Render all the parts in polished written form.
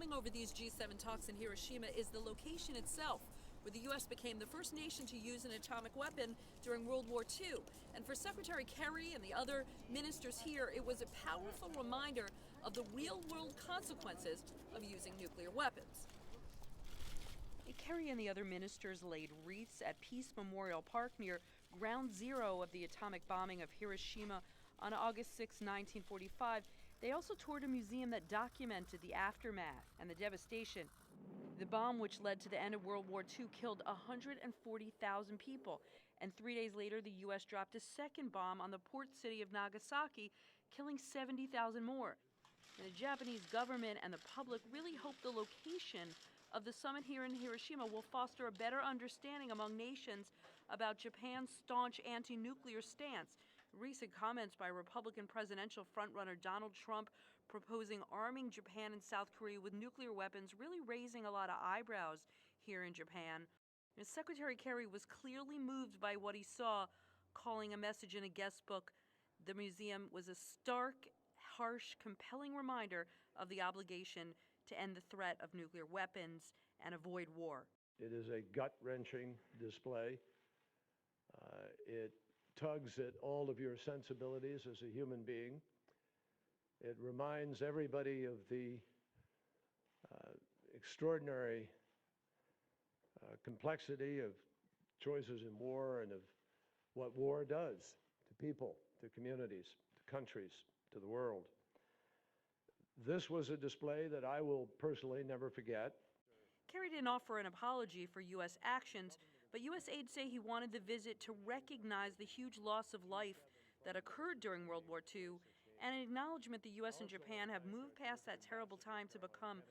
Looming over these G7 talks in Hiroshima is the location itself, where the U.S. became the first nation to use an atomic weapon during World War II. And for Secretary Kerry and the other ministers here, it was a powerful reminder of the real-world consequences of using nuclear weapons. Kerry and the other ministers laid wreaths at Peace Memorial Park near ground zero of the atomic bombing of Hiroshima on August 6, 1945. They also toured a museum that documented the aftermath and the devastation. The bomb, which led to the end of World War II, killed 140,000 people. And 3 days later, the U.S. dropped a second bomb on the port city of Nagasaki, killing 70,000 more. And the Japanese government and the public really hope the location of the summit here in Hiroshima will foster a better understanding among nations about Japan's staunch anti-nuclear stance. Recent comments by Republican presidential frontrunner Donald Trump proposing arming Japan and South Korea with nuclear weapons really raising a lot of eyebrows here in Japan. And Secretary Kerry was clearly moved by what he saw, calling a message in a guest book, "The museum was a stark, harsh, compelling reminder of the obligation to end the threat of nuclear weapons and avoid war." It is a gut-wrenching display. It tugs at all of your sensibilities as a human being. It reminds everybody of the extraordinary complexity of choices in war and of what war does to people, to communities, to countries, to the world. This was a display that I will personally never forget. Kerry didn't offer an apology for U.S. actions, but U.S. aides say he wanted the visit to recognize the huge loss of life that occurred during World War II and an acknowledgement the U.S. and Japan have moved past that terrible time to become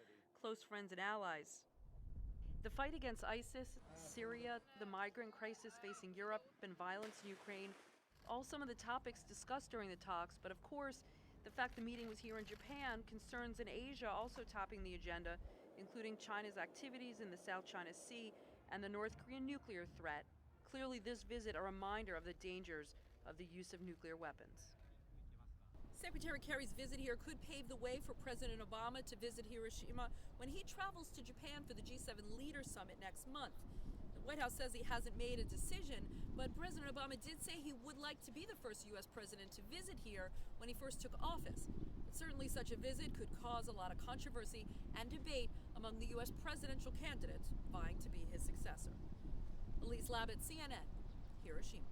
close friends and allies. The fight against ISIS, Syria, the migrant crisis facing Europe, and violence in Ukraine, all some of the topics discussed during the talks, but of course, the fact the meeting was here in Japan, concerns in Asia also topping the agenda, including China's activities in the South China Sea and the North Korean nuclear threat. Clearly, this visit a reminder of the dangers of the use of nuclear weapons. Secretary Kerry's visit here could pave the way for President Obama to visit Hiroshima when he travels to Japan for the G7 Leaders Summit next month. The White House says he hasn't made a decision, but President Obama did say he would like to be the first U.S. president to visit here when he first took office. But certainly such a visit could cause a lot of controversy and debate among the U.S. presidential candidates vying to be his successor. Elise Labott, CNN, Hiroshima.